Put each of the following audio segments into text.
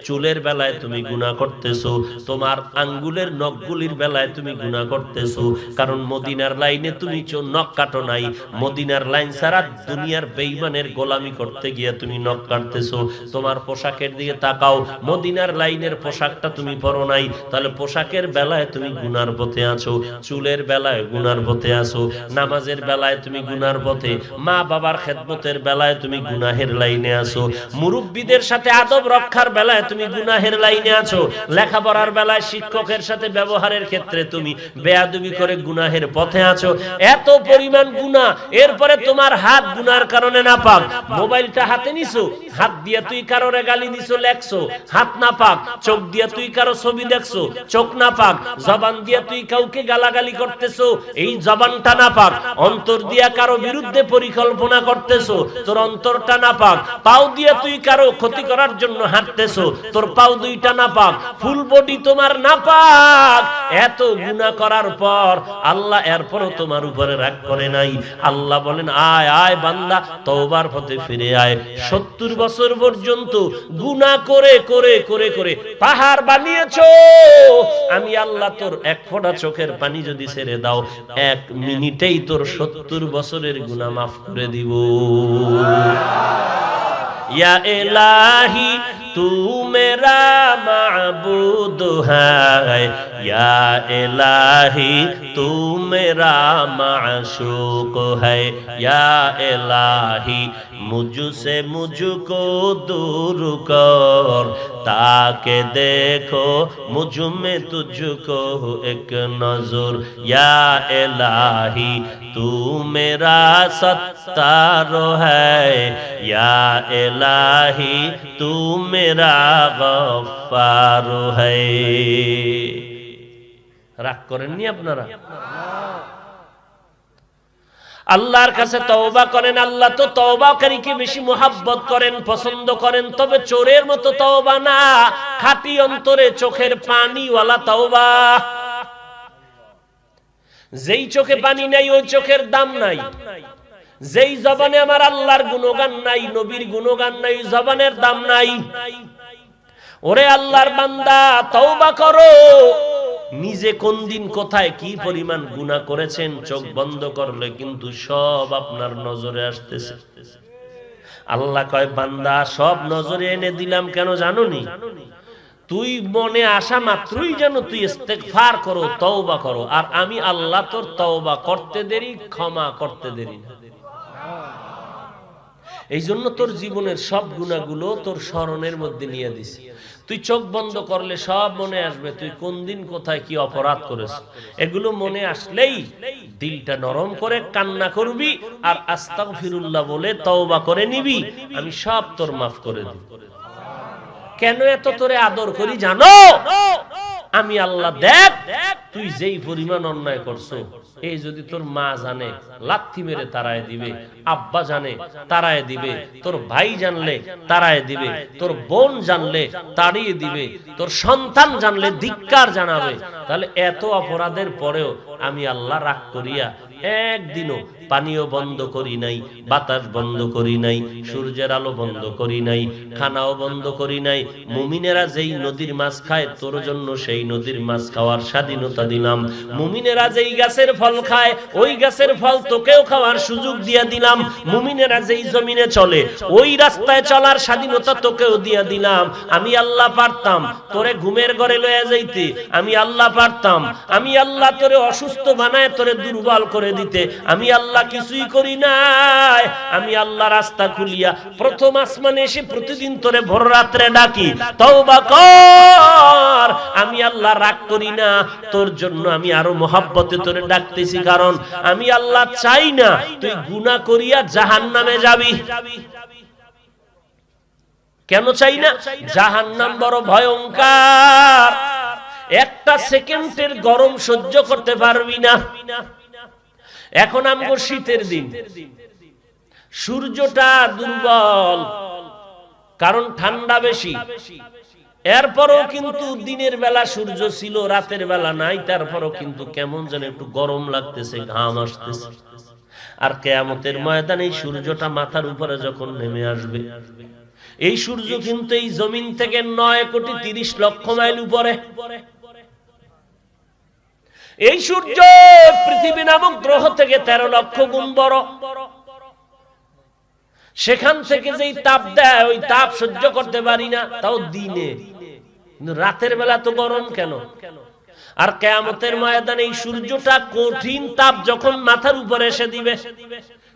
চুলের বেলায় তুমি গুনাহ করতেছো, তোমার আঙ্গুলের নখগুলির বেলায় তুমি গুনাহ করতেছো, কারণ মদিনার লাইনে তুমি নখ কাটো নাই। মদিনার লাইন ছাড়া দুনিয়ার বেঈমানের গোলামি করতে গিয়ে তুমি নখ কাটতেছো। তোমার পোশাকের দিকে তাকাও, মদিনার লাইনের পোশাকটা তুমি পরো নাই, তাহলে পোশাকের বেলায় তুমি গুনার পথে আছো, চুলের বেলায় গুনার পথে আছো, নামাজের বেলায় তুমি গুনার পথে, মা বাবার খেদমতের বেলায় তুমি গুনাহের লাইনে আছো, মুরব্বীদের সাথে আদব রক্ষার বেলায় তুমি গুনাহের লাইনে আছো, লেখাপড়ার বেলায় শিক্ষকের সাথে ব্যবহারের ক্ষেত্রে তুমি বেয়াদবি করে গুনাহের পথে আছো। এত পরিমাণ গুনাহ, এরপরে তোমার হাত গুনার কারণে নাপাক। মোবাইলটা হাতে নিছো, হাত দিয়ে তুই কারোরে গালি দিছো, লেখছো, হাত নাপাক। চোখ দিয়ে তুই কারো ছবি দেখছো, চোখ নাপাক। জবান দিয়ে তুই কাউকে গালাগালি করতেছো, এই জবানটা নাপাক। অন্তর দিয়া কারো বিরুদ্ধে পরিকল্পনা করতেছো, তোর অন্তরটা নাপাক। পাও দিয়ে তুই কারো ক্ষতি করার জন্য হাঁটতেছো, তোর পাও দুইটা নাপাক। ফুল বডি তোমার নাপাক। এত গুনাহ করার পর আল্লাহ এরপরও তোমার উপরে রাগ করে নাই। আল্লাহ বলেন, আয় আয় বান্দা, তওবার পথে ফিরে আয়। 70 বছর পর্যন্ত গুনাহ করে করে করে করে পাহাড় বানিয়েছো, আমি আল্লাহ তোর এক ফোঁটা চোখের পানি যদি ছেড়ে দাও, 1 মিনিটেই তোর 70 বছরের গুনাহ মাফ করে দিব। या इलाही तू मेरा माबूद है, या इलाही तू मेरा माशूक है, या इलाही मुझसे मुझको दूर कर, ताके देखो मुझ में तुझको एक नजर, या इलाही तू मेरा सत्तार है, या इलाही तू मेरा गफ्फार है। রাগ করেননি আপনারা? আল্লাহর কাছে তওবা করেন। আল্লাহ তো তওবাকারীকে বেশি মুহাব্বত করেন, পছন্দ করেন। তবে চোরের মতো তওবা না, খাঁটি অন্তরে চোখের পানিওয়ালা তওবা। যেই চোখে পানি নাই, ওই চোখের দাম নাই। যেই জবানে আমার আল্লাহর গুণগান নাই, নবীর গুণগান নাই, জবানের দাম নাই। ওরে আল্লাহর বান্দা, তওবা করো। নিজে কোন দিন কোথায় কি পরিমাণ গুনাহ করেছেন, চোখ বন্ধ করলে কিন্তু সব আপনার নজরে আসতেছে। আল্লাহ কয়, বান্দা সব নজরে এনে দিলাম কেন জানোনি? তুই মনে আসা মাত্রই যেন তুই ইস্তেগফার করো, তওবা করো। আর আমি আল্লাহ তোর তওবা করতে দেরি, ক্ষমা করতে দেরি না। এই জন্য তোর জীবনের সব গুনাহগুলো তোর স্মরণের মধ্যে নিয়ে দিছি। তুই চোখ বন্ধ করলে সব মনে আসবে, তুই কোন দিন কোথায় কি অপরাধ করেছিস। এগুলো মনে আসলেই দিলটা নরম করে কান্না করবি আর আস্তাগফিরুল্লাহ বলে তওবা করে নিবি, আমি সব তোর মাফ করে দেব। কেন এত তোরে আদর করি জানো? আমি আল্লাহ, দেখ তুই যেই পরিমাণ অন্যায় করছো, এই যদি তোর মা জানে লাথি মেরে তাড়ায় দিবে, আব্বা জানে তাড়ায় দিবে, তোর ভাই জানলে তাড়ায় দিবে, তোর বোন জানলে তাড়িয়ে দিবে, তোর সন্তান জানলে ধিক্কার জানাবে। তাহলে এত অপরাধের পরেও আমি আল্লাহ রাগ করিয়া একদিনও পানিও বন্ধ করি নাই, বাতাস বন্ধ করি নাই, সূর্যের আলো বন্ধ করি নাই, খানাও বন্ধ করি নাই। মুমিনেরা যেই নদীর মাছ খায়, তোর জন্য সেই নদীর মাছ খাওয়ার স্বাধীনতা দিলাম। মুমিনেরা যেই গাছের ফল খায়, ওই গাছের ফল তোকেও খাওয়ার সুযোগ দিয়ে দিলাম। মুমিনেরা যেই জমিনে চলে, ওই রাস্তায় চলার স্বাধীনতা তোকেও দিয়ে দিলাম। আমি আল্লাহ পারতাম তোরে ঘুমের ঘরে লয়ে যাইতে, আমি আল্লাহ পারতাম। আমি আল্লাহ তোরে অসুস্থ বানায় তোরে দুর্বল করে দিতে, আমি আল্লাহ কিছুই করি নাই। আমি আল্লাহ রাস্তা খুলিয়া প্রথম আসমানে এসে প্রতিদিন তোরে ভোর রাত্রে ডাকি, তওবা কর। আমি আল্লাহ রাগ করি না, তোর জন্য আমি আরো মহব্বতে তোরে ডাকতেছি, কারণ আমি আল্লাহ চাই না তুই গুনাহ করিয়া জাহান্নামে যাবি। কেন চাই না? জাহান্নাম বড় ভয়ঙ্কর, একটা সেকেন্ডের গরম সহ্য করতে পারবি না। এখন আমগো শীতের দিন, সূর্যটা দুর্বল, কারণ ঠান্ডা বেশি। এরপরও কিন্তু দিনের বেলা সূর্য ছিল, রাতের বেলা নাই। তারপরও কিন্তু কেমন যেন একটু গরম লাগতেছে, ঘাম আসতেছে। আর কিয়ামতের ময়দানে সূর্যটা মাথার উপরে যখন নেমে আসবে, এই সূর্য কিন্তু এই জমিন থেকে 9,30,00,000 মাইল উপরে। এই সূর্য পৃথিবী নামক গ্রহ থেকে 13 লক্ষ গুণ বড়। সেখান থেকে যেই তাপ দেয় ওই তাপ সহ্য করতে পারি না, তাও দিনে। কিন্তু রাতের বেলা তো গরম কেন? আর কিয়ামতের ময়দানে এই সূর্যটা কঠিন তাপ যখন মাথার উপরে এসে দিবে,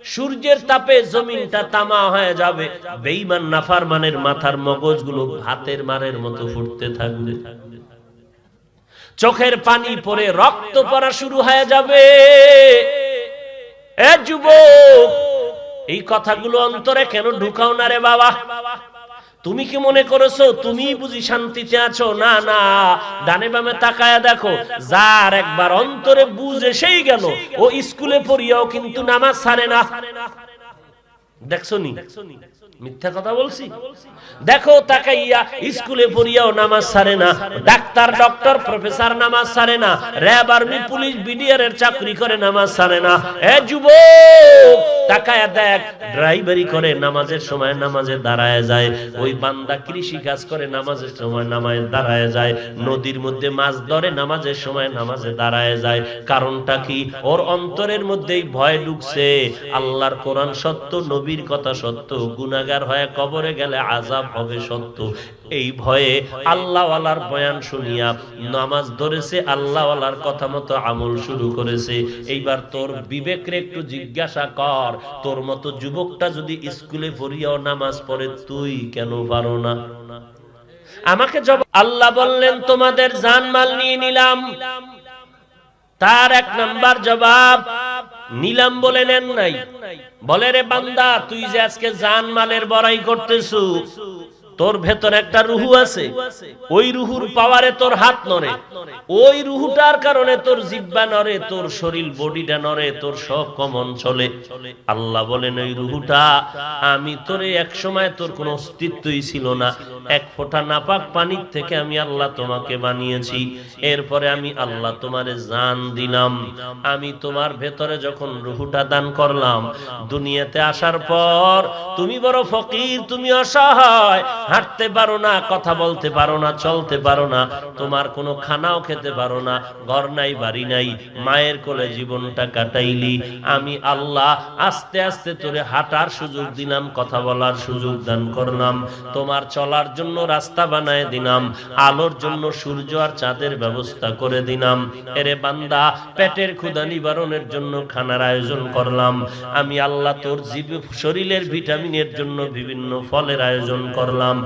সূর্যের তাপে জমিনটা তামা হয়ে যাবে। বেঈমান নাফরমানের মাথার মগজগুলো ভাতের মারের মতো ফুটতে থাকবে, চোখের পানি পড়ে রক্ত পড়া শুরু হয়ে যাবে। এ যুবক, এই কথাগুলো অন্তরে কেন ঢুকাও না রে বাবা? তুমি কি মনে করেছো তুমি বুঝি শান্তিতে আছো? না না, ডানে বামে তাকায়া দেখো, যার একবার অন্তরে বুঝ এসেই গেল ও স্কুলে পড়িয়াও কিন্তু নামাজ ছাড়ে না। দেখছো নি? মিথ্যা কথা বলছি? দেখো তাকাইয়া, স্কুলে পড়িয়াও নামাজ ছাড়ে না, ডাক্তার ডক্টর প্রফেসর নামাজ ছাড়ে না, র‍্যাব আর্মি পুলিশ বিডিআর এর চাকরি করে নামাজ ছাড়ে না। এ যুবক, তাকায়া দেখ, ড্রাইভারি করে নামাজের সময় নামাজে দাঁড়ায় যায়, ওই বান্দা কৃষি কাজ করে নামাজের সময় নামাজে দাঁড়ায় যায়, নদীর মধ্যে মাছ ধরে নামাজের সময় নামাজে দাঁড়ায় যায়। কারণটা কি? ওর অন্তরের মধ্যেই ভয় ঢুকছে, আল্লাহর কোরআন সত্য, নবীর কথা সত্য, গুনাহগার হয়ে কবরে গেলে আযাব হবে সত্য। এই ভয়ে আল্লাহওয়ালার বয়ান শুনিয়া নামাজ ধরেছে, আল্লাহওয়ালার কথা মতো আমল শুরু করেছে। এইবার তোর বিবেকরে একটু জিজ্ঞাসা কর, তোর মতো যুবকটা যদি স্কুলে পড়িয়াও নামাজ পড়ে, তুই কেন পারো না? আমাকে জবাব, আল্লাহ বললেন তোমাদের জানমাল নিয়ে নিলাম। তার 1 নাম্বার জবাব, নিলাম বলে নেন নাই। বলে রে বান্দা, তুই যে আজকে জানমালের বড়াই করতেছু, তোর ভেতর একটা রুহু আছে, ওই রুহুর পাওয়ারে তোর হাত নড়ে, ওই রুহুটার কারণে তোর জিহ্বা নড়ে, তোর শরীর বডিটা নড়ে, তোর সব কমন চলে। আল্লাহ বলেন ওই রুহুটা আমি তোরে, এক সময় তোর কোনো অস্তিত্বই ছিল না, এক ফোঁটা নাপাক পানির থেকে আমি আল্লাহ তোমাকে বানিয়েছি। এরপরে আমি আল্লাহ তোমারে জান দিলাম। আমি তোমার ভেতরে যখন রুহুটা দান করলাম, দুনিয়াতে আসার পর তুমি বড় ফকির, তুমি অসহায়, হাঁটতে পারো না, কথা বলতে পারো না, চলতে পারো না, তোমার কোনো খানাও খেতে পারো না, ঘর নাই বাড়ি নাই, মায়ের কোলে জীবনটা কাটাইলি। আমি আল্লাহ আস্তে আস্তে তোরে হাঁটার সুযোগ দিলাম, কথা বলার সুযোগ দান করলাম, তোমার চলার জন্য রাস্তা বানায় দিলাম, আলোর জন্য সূর্য আর চাঁদের ব্যবস্থা করে দিলাম। এরে বান্দা, পেটের ক্ষুধা নিবারণের জন্য খানার আয়োজন করলাম। আমি আল্লাহ তোর শরীরের ভিটামিনের জন্য বিভিন্ন ফলের আয়োজন করলাম।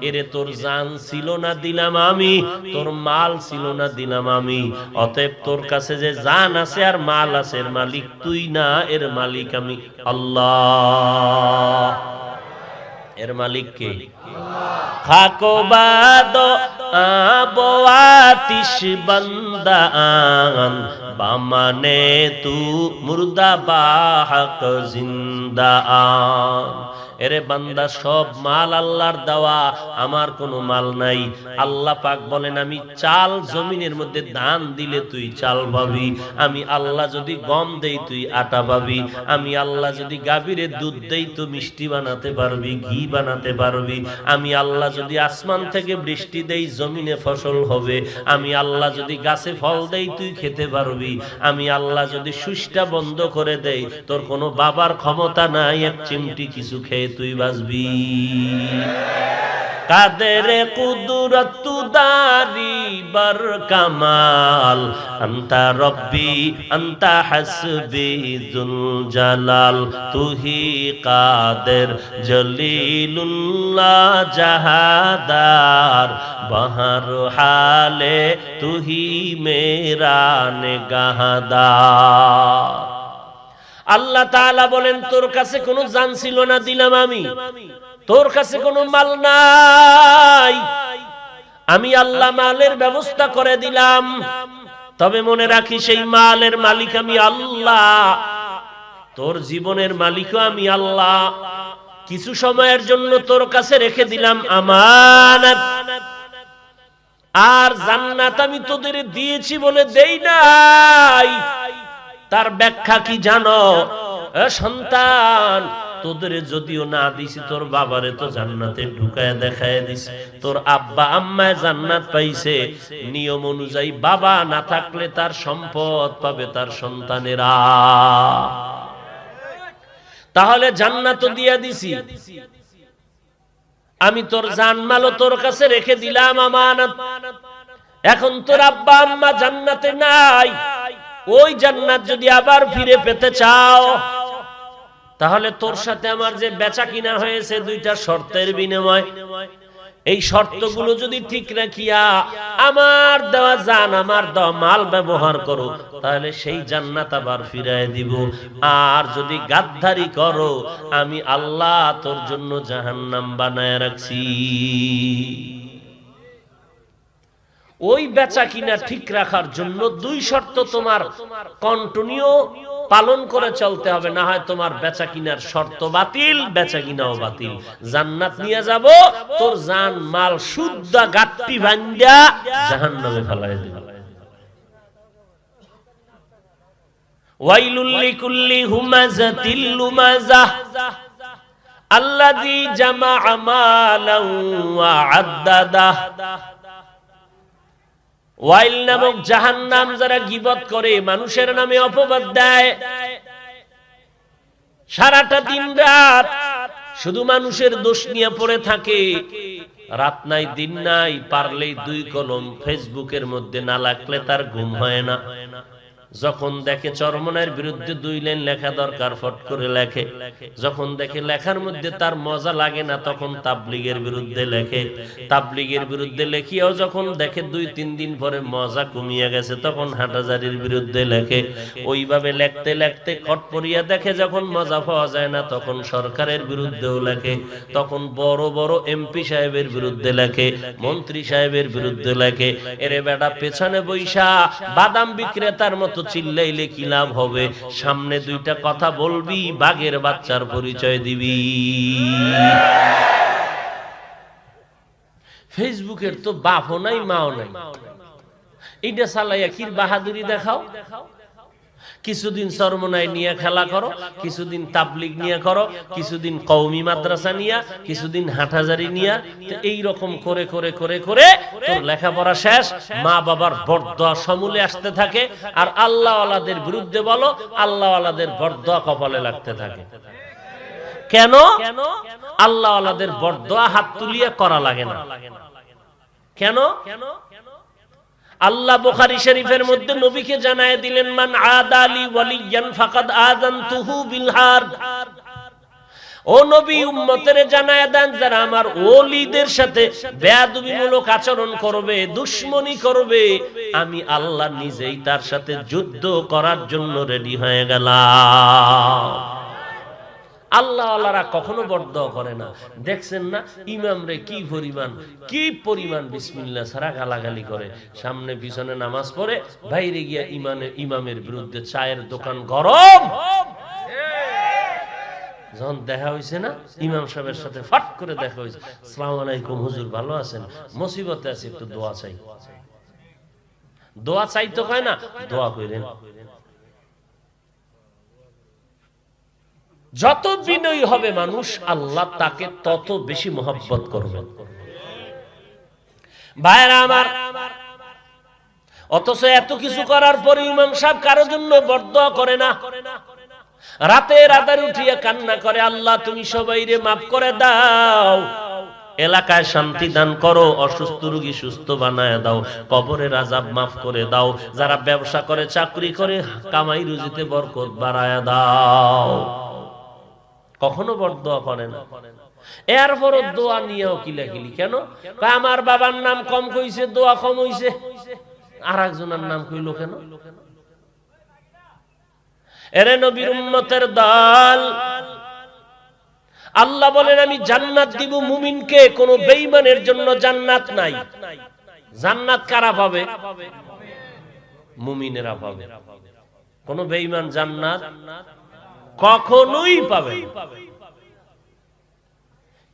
এরে তোর জান ছিল না, দিলাম আমি, তোর মাল ছিল না, দিলাম আমি। অতএব তোর কাছে যে জান আছে আর মাল আছে, এর মালিক তুই না, এর মালিক আমি আল্লাহ। এর মালিক কে? খাকো বাদ আবো আতিশ বান্দান, বামানে তু মুর্দা বাহক জিন্দা আন। এরে বান্দা, সব মাল আল্লাহর দেওয়া, আমার কোনো মাল নাই। আল্লাহ পাক বলেন, আমি চাল জমিনের মধ্যে দান দিলে তুই চাল পাবি, আমি আল্লাহ যদি গম দেই তুই আটা পাবি, আমি আল্লাহ যদি গাভীরে দুধ দেই তো মিষ্টি বানাতে পারবি, ঘি বানাতে পারবি, আমি আল্লাহ যদি আসমান থেকে বৃষ্টি দেই জমিনে ফসল হবে, আমি আল্লাহ যদি গাছে ফল দেই তুই খেতে পারবি, আমি আল্লাহ যদি সুষ্টা বন্ধ করে দেই, তোর কোনো বাবার ক্ষমতা নাই এক চিমটি কিছু খেয়ে তুই বাঁচবি। কাদের কুদরত দারি বর কামাল, আন্তা রব্বি আন্তা হাসবি যুল জালাল, তুহি কাদের জলিলুল্লাহ জাহাদার, বহর হালে তুহি মেরা নিগাহদার। আল্লাহ তাআলা বলেন, তোর কাছে কোনো জান ছিল না, দিলাম আমি। তোর কাছে কোনো মাল নাই, আমি আল্লাহ মালের ব্যবস্থা করে দিলাম। তবে মনে রাখি, সেই মালের মালিক আমি আল্লাহ, তোর জীবনের মালিকও আমি আল্লাহ। কিছু সময়ের জন্য তোর কাছে রেখে দিলাম আমানত। আর জান্নাত আমি তোদের দিয়েছি বলে দেই নাই। তার ব্যাখ্যা কি জানো? সন্তান, তোদের যদিও না দিছি, তোর বাবারে তো জান্নাতে ঢুকায় দেখায় দিছি। তোর আব্বা আম্মায় জান্নাত পাইছে, নিয়ম অনুযায়ী বাবা না থাকলে তার সম্পদ পাবে তার সন্তানেরা। তাহলে জান্নাত দিয়া দিছি, আমি তোর জানমালও তোর কাছে রেখে দিলাম আমানত। এখন তোর আব্বা আম্মা জান্নাতে নাই, ওই জান্নাত যদি আবার ফিরে পেতে চাও, তাহলে তোর সাথে আমার যে বেচা কিনা হয়েছে দুইটা শর্তের বিনিময়, এই শর্তগুলো যদি ঠিক রাখিয়া আমার দেওয়া জান, আমার দেওয়া মাল ব্যবহার করো, তাহলে সেই জান্নাত আবার ফিরায় দিব। আর যদি গাদ্দারি করো, আমি আল্লাহ তোর জন্য জাহান্নাম বানায় রাখছি। ওই বেচা কিনা ঠিক রাখার জন্য দুই শর্ত তোমার কন্টিনিউ পালন করে চলতে হবে, না হয় তোমার বেচা কিনার শর্ত বাতিল, বেচা কিনাও বাতিল। জান্নাত নিয়ে যাব, তোর জান মাল শুদ্ধ গাট্টি ভাঙ্গা জাহান্নামে ফেলায় দিব। ওয়াইলুল লিকুল্লি হুমাযাতিল লুমাযাহ আল্লাযী জামাআ মালান ওয়া আদ্দাদাহ। ওয়াইল নামক জাহান্নাম যারা গীবত করে, মানুষের নামে অপবাদ দেয়, সারাটা দিন রাত শুধু মানুষের দোষ নিয়ে পড়ে থাকে, রাত নাই দিন নাই, পারলেই দুই কলম ফেসবুকের মধ্যে না লাগলে তার ঘুম হয় না। যখন দেখে চরমনার বিরুদ্ধে দুই লাইন লেখা দরকার, ফট করে লেখে। যখন দেখে লেখার মধ্যে তার মজা লাগে না, তখন তাবলীগের বিরুদ্ধে লেখে। তাবলীগের বিরুদ্ধে লেখিয়াও যখন দেখে 2-3 দিন পরে মজা কমিয়ে গেছে, তখন হাঁটাজারির বিরুদ্ধে লেখে। ওইভাবে লেখতে লেখতে খটপড়িয়া দেখে যখন মজা পাওয়া যায় না, তখন সরকারের বিরুদ্ধেও লেখে। তখন বড় বড় এমপি সাহেবের বিরুদ্ধে লেখে, মন্ত্রী সাহেবের বিরুদ্ধে লেখে। এরে বেটা, পেছনে বৈশা বাদাম বিক্রেতার মতো চিল্লাইলে কি লাভ হবে? সামনে দুইটা কথা বলবি, বাঘের বাচ্চার পরিচয় দিবি। ফেসবুকের তো বাপও নাই মাও নাই, এইটা চালাইয়া কি বাহাদুরি দেখাও। কিছুদিন চরমনাই নিয়ে খেলা করো, কিছুদিন তাবলিগ নিয়ে করো, কিছুদিন কওমি মাদ্রাসা নিয়ে, কিছুদিন হাঁটাজারি নিয়ে। এই রকম করে করে করে করে তোর লেখাপড়া শেষ, মা বাবার বরদোয়া সমূলে আসতে থাকে। আর আল্লাহওয়ালাদের বিরুদ্ধে বলো, আল্লাহওয়ালাদের বরদোয়া কপালে লাগতে থাকে। কেন? আল্লাহওয়ালাদের বরদোয়া হাত তুলিয়ে করা লাগে না। কেন? আল্লাহ বুখারী শরীফের মধ্যে নবীকে জানায় দিলেন, মান আদালি ওয়ালিয়ান ফাকাদ আযানতুহু বিল হারব। ও নবী, উম্মতের জানায় দেন, যারা আমার ওলিদের সাথে বেয়াদবিমূলক আচরণ করবে, দুশমনি করবে, আমি আল্লাহ নিজেই তার সাথে যুদ্ধ করার জন্য রেডি হয়ে গেলাম। আল্লাহ আল্লাহরা কখনো বরদোয়া করে না। দেখছেন না ইমাম রে কি পরিমাণ বিসমিল্লাহ ছাড়া গালাগালি করে। সামনে পিছনে নামাজ পড়ে, বাইরে গিয়া ইমামের বিরুদ্ধে চায়ের দোকান গরম। যখন দেখা হয়েছে না ইমাম সাহেবের সাথে, ফাট করে দেখা হয়েছে, আসসালামু আলাইকুম হুজুর, ভালো আছেন? মুসিবতে আছে, একটু দোয়া চাই। দোয়া চাই তো কয় না, দোয়া কইরেন। যত বিনয়ী হবে মানুষ, আল্লাহ তাকে তত বেশি মহব্বত করবেন। ভাইরা আমার, অথচ এত কিছু করার পরে ইমাম সাহেব কারো জন্য বরদোয়া করে না। রাতের আধারে উঠিয়া কান্না করে, আল্লাহ তুমি সবাইরে মাফ করে দাও, এলাকায় শান্তি দান করো, অসুস্থ রোগী সুস্থ বানায় দাও, কবরের আযাব মাফ করে দাও, যারা ব্যবসা করে চাকরি করে কামাই রুজিতে বরকত বাড়ায় দাও। কখনো বরদোয়া করে না। এরপরও দোয়া নিয়েও কিলাকিলি কেন? আমার বাবার নাম কম কইছে, দোয়া কম হইছে। আর একজনের নাম কইলো কেন? এরে নবীর উম্মতের দল, আল্লাহ বলেন আমি জান্নাত দিব মুমিনকে, কোন বেঈমানের জন্য জান্নাত নাই। জান্নাত কারা পাবে? মুমিনেরা পাবে। কোন বেঈমান জান্নাত কখনোই পাবে।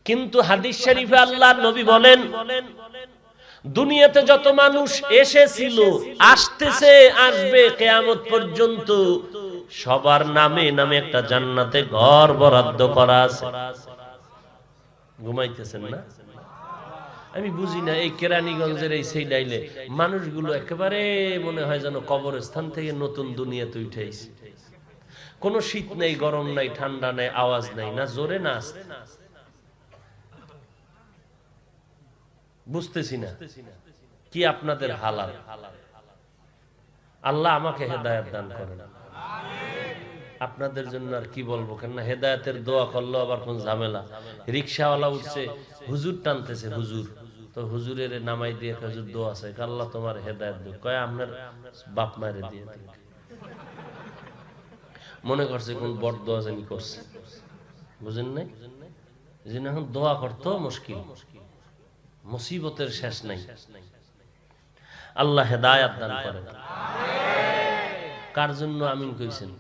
কিন্তু হাদিস শরীফে আল্লাহর নবী বলেন, দুনিয়াতে যত মানুষ এসেছিল, আসতেছে, আসবে কিয়ামত পর্যন্ত, সবার নামে নামে একটা জান্নাতে ঘর বরাদ্দ করা আছে। ঘুমাইতেছেন না? আমি বুঝি না এই কেরানীগঞ্জের এই সেই ডাইলে মানুষগুলো একেবারে মনে হয় যেন কবরস্থান থেকে নতুন দুনিয়াতে উঠেছে। কোনো শীত নেই, গরম নাই, ঠান্ডা নেই, আওয়াজ নাই, না জোরে না আস্তে। বুঝতেছি না কি আপনাদের হালাল। আল্লাহ আমাকে হেদায়েত দান করেন। আপনাদের জন্য আর কি বলবো, কেন হেদায়েতের দোয়া করলো আবার কোন ঝামেলা। রিকশাওয়ালা উঠছে, হুজুর টানতেছে, হুজুর তো হুজুরের নামাই দিয়ে হুজুর দোয়া আছে, আল্লাহ তোমার হেদায়েত দিক, কয় আপনার বাপ মায়ের দিয়ে দিক। মনে করছে কোন বড় দোয়া জানি করছে, বুঝেন নাই? এখন দোয়া করতো মুশকিল, মুসিবতের শেষ নাই। আল্লাহ হেদায়েত দান করেন। কার জন্য আমিন কইছেন?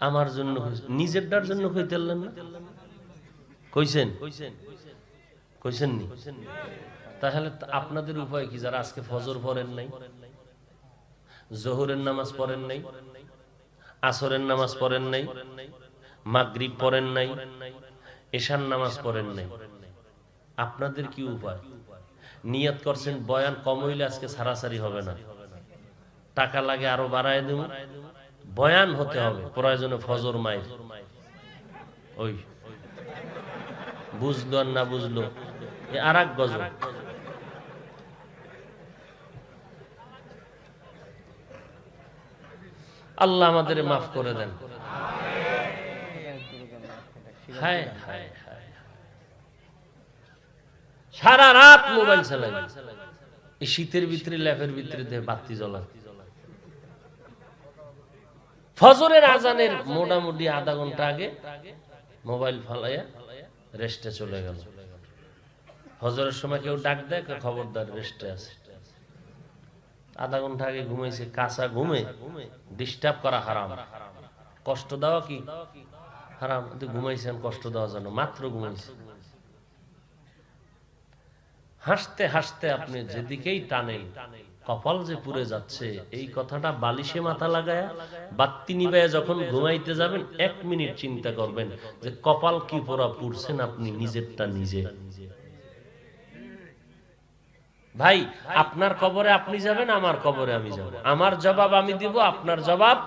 আমার জন্য, নিজেরটার জন্য কইতেলেন না? কইছেন? কইছেন নি? তাহলে আপনাদের উপায় কি? যারা আজকে ফজর পড়েন নাই, জোহরের নামাজ পড়েন নাই, আসরের নামাজ পড়েন নাই, মাগরিব পড়েন নাই, এশার নামাজ পড়েন নাই, আপনাদের কি উপায়? নিয়ত করছেন বয়ান কম হইলে আজকে ছাড়াছাড়ি হবে না, টাকা লাগে আরো বাড়ায় দেব, বয়ান হতে হবে, প্রয়োজনে ফজর মাইল। ওই বুঝলো আর না বুঝলো আর এক গজল। আল্লাহ আমাদের মাফ করে দেন। হায় হায় হায়, সারা রাত মোবাইল চালাই, এই শীতের ভিতরে ল্যাপের ভিতরে বাতি জ্বলা। ফজরের আজানের মোটামুটি আধা ঘন্টা আগে মোবাইল ফালাইয়া রেস্টে চলে গেল। ফজরের সময় কেউ ডাক দেয়, খবরদার রেস্টে আছে। আধা ঘন্টা আগে ঘুমাইছে, কাঁচা ঘুমে ডিস্টার্ব করা হারাম, কষ্ট দেওয়া কি হারাম। ঘুমাইছেন কষ্ট দেওয়া যেন, মাত্র ঘুমাইছে। হাসতে হাসতে আপনি যেদিকেই টানেন কপাল যে পুড়ে যাচ্ছে, এই কথাটা বালিশে মাথা লাগায়া বাতি নিবায়া যখন ঘুমাইতে যাবেন 1 মিনিট চিন্তা করবেন যে কপাল কি পোড়া পুড়ছেন আপনি নিজেরটা নিজে। ভাই, আপনার কবরে আপনি যাবেন, আমার কবরে আমি যাব। আমার জবাব আমি দিব, আপনার জবাব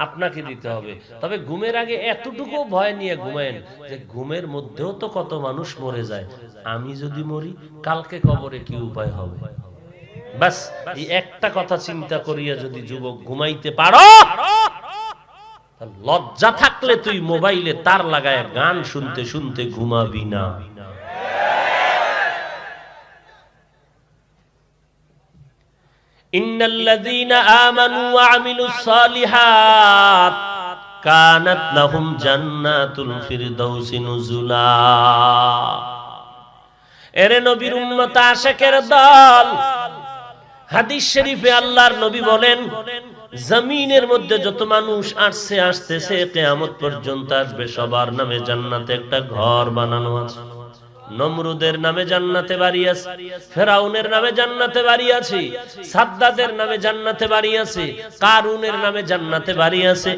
আপনাকে দিতে হবে। তবে ঘুমের আগে এতটুকু ভয় নিয়ে ঘুমেন যে ঘুমের মধ্যেও তো কত মানুষ মরে যায়, আমি যদি মরি কালকে কবরে কি উপায় হবে। বাস এই একটা কথা চিন্তা করিয়া যদি যুবক ঘুমাইতে পারো, লজ্জা থাকলে তুই মোবাইলে তার লাগায় গান শুনতে শুনতে ঘুমাবি না। ইন্নাল্লাযীনা আমানু ওয়া আমিলুস সালিহাত কানাত লাহুম জান্নাতুল ফিরদাউসি নুজুলা। এরে নবীর উম্মত আশিকের দল, হাদিস শরীফে আল্লাহর নবী বলেন, জমিনের মধ্যে যত মানুষ আসতেছে কিয়ামত পর্যন্ত আসবে, সবার নামে জান্নাতে একটা ঘর বানানো আছে। নমরুদের নামে জান্নাতে বাড়ি আছে, ফেরাউনের নামে জান্নাতে বাড়ি আছে, সাদ্দাদের নামে জান্নাতে বাড়ি আছে, কারুনের নামে জান্নাতে বাড়ি আছে।